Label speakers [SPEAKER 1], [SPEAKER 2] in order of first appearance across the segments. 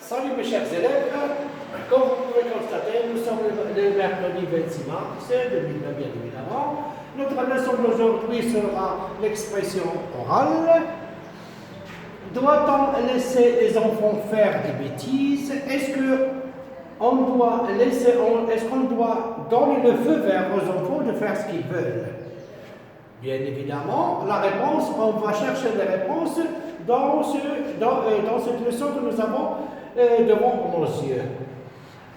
[SPEAKER 1] Salut mes chers élèves, comme vous pouvez constater, nous sommes le mercredi 26 mars 2009 bien évidemment. Notre leçon d'aujourd'hui sera l'expression orale. Doit-on laisser les enfants faire des bêtises? Est-ce qu'on doit donner le feu vert aux enfants de faire ce qu'ils veulent? Bien évidemment, la réponse, on va chercher les réponses dans cette leçon que nous avons devant nos yeux.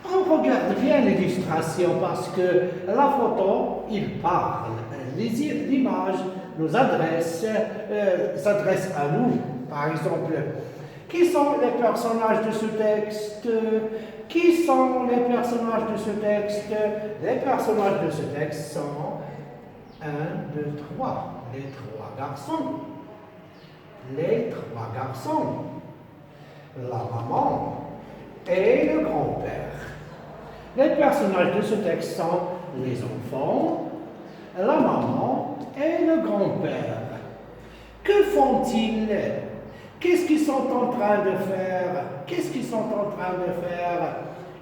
[SPEAKER 1] On regarde bien l'illustration parce que la photo, il parle. L'image nous s'adresse à nous. Par exemple, qui sont les personnages de ce texte? Qui sont les personnages de ce texte? Les personnages de ce texte sont 1, 2, 3. Les trois garçons. Les trois garçons. La maman et le grand-père. Les personnages de ce texte sont les enfants, la maman et le grand-père. Que font-ils? Qu'est-ce qu'ils sont en train de faire? Qu'est-ce qu'ils sont en train de faire?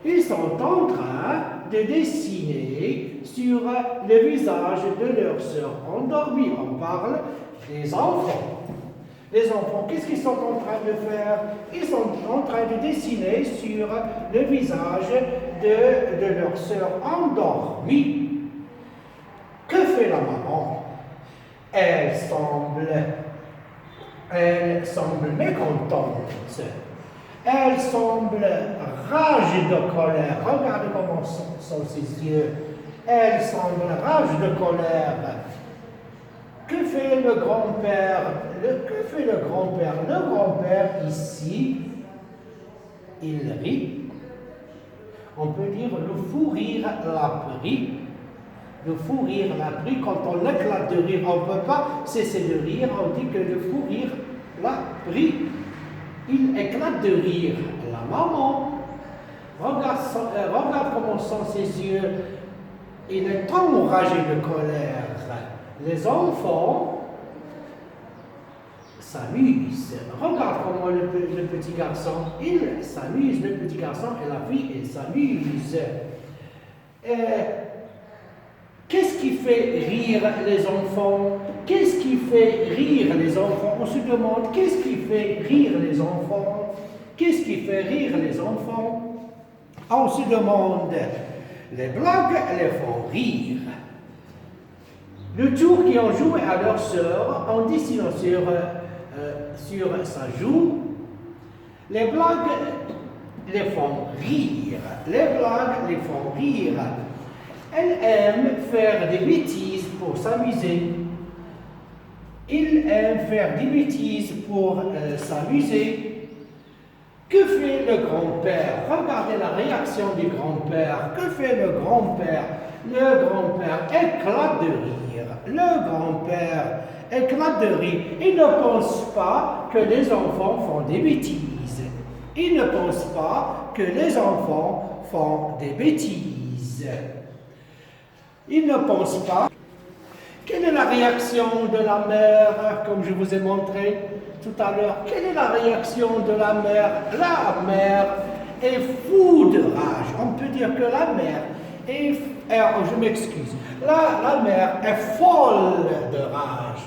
[SPEAKER 1] Ils sont en train de dessiner sur le visage de leur sœur endormie. On parle des enfants. Les enfants, qu'est-ce qu'ils sont en train de faire? Ils sont en train de dessiner sur le visage de leur sœur endormie. Que fait la maman? Elle semble mécontente. Elle semble rage de colère. Regardez comment sont ses yeux. Elle semble rage de colère. Que fait le grand-père? Que fait le grand-père? Le grand-père, ici, il rit. On peut dire le fou rire l'a pris. Le fou rire l'a pris. Quand on éclate de rire, on ne peut pas cesser de rire. On dit que le fou rire l'a pris. Il éclate de rire. La maman, regarde comment sont ses yeux. Il est enragé de colère. Les enfants s'amusent. Regarde comment le petit garçon, il s'amuse. Le petit garçon et la fille, ils s'amusent. Qu'est-ce qui fait rire les enfants? Qu'est-ce qui fait rire les enfants? On se demande, qu'est-ce qui fait rire les enfants? Qu'est-ce qui fait rire les enfants? On se demande, les blagues les font rire. Le tour qu'ils ont joué à leur sœur en dessinant sur sa joue, les blagues les font rire. Les blagues les font rire. Elle aime faire des bêtises pour s'amuser. Il aime faire des bêtises pour s'amuser. Que fait le grand-père? Regardez la réaction du grand-père. Que fait le grand-père? Le grand-père éclate de rire. Le grand-père éclate de rire. Il ne pense pas que les enfants font des bêtises. Il ne pense pas que les enfants font des bêtises. Il ne pense pas. Quelle est la réaction de la mère, comme je vous ai montré tout à l'heure? Quelle est la réaction de la mère? La mère est fou de rage. On peut dire que la mère est... je m'excuse. La mère est folle de rage.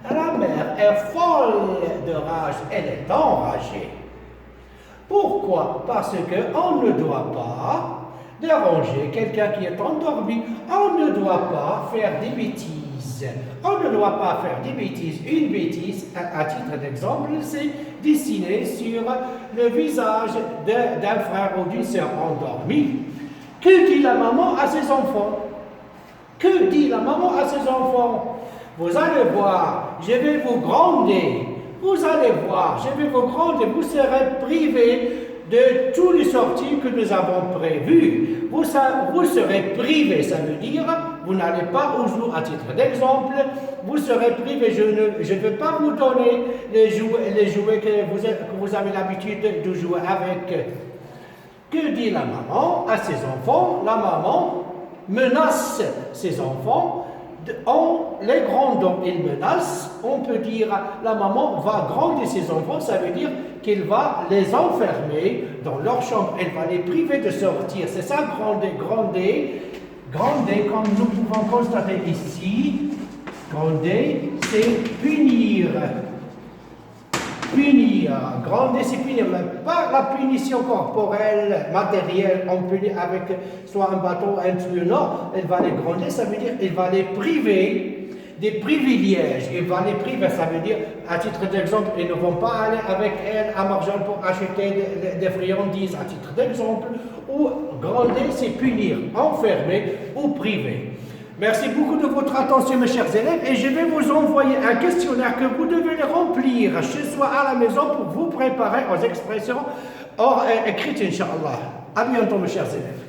[SPEAKER 1] La mère est folle de rage. Elle est enragée. Pourquoi? Parce qu'on ne doit pas déranger quelqu'un qui est endormi. On ne doit pas faire des bêtises. On ne doit pas faire des bêtises. Une bêtise, à titre d'exemple, c'est dessiner sur le visage d'un frère ou d'une sœur endormie. Que dit la maman à ses enfants? Que dit la maman à ses enfants? Vous allez voir, je vais vous gronder. Vous allez voir, je vais vous gronder. Vous serez privés de toutes les sorties que nous avons prévues. Vous serez privés, ça veut dire, vous n'allez pas au jour, à titre d'exemple, vous serez privés. Je ne vais pas vous donner les jouets que vous avez l'habitude de jouer avec. Que dit la maman à ses enfants? La maman menace ses enfants En les grondant, il menace, on peut dire la maman va gronder ses enfants, ça veut dire qu'il va les enfermer dans leur chambre, elle va les priver de sortir. C'est ça, gronder, gronder, gronder, comme nous pouvons constater ici, gronder, c'est punir. Punir, gronder, c'est punir, mais pas la punition corporelle, matérielle, on punit avec soit un bâton, un tuyau, non, elle va les gronder, ça veut dire qu'elle va les priver des privilèges, elle va les priver, ça veut dire, à titre d'exemple, ils ne vont pas aller avec elle à Marjan pour acheter des friandises, à titre d'exemple, ou gronder, c'est punir, enfermer ou priver. Merci beaucoup de votre attention, mes chers élèves, et je vais vous envoyer un questionnaire que vous devez remplir chez soi à la maison pour vous préparer aux expressions écrites, Inch'Allah. À bientôt, mes chers élèves.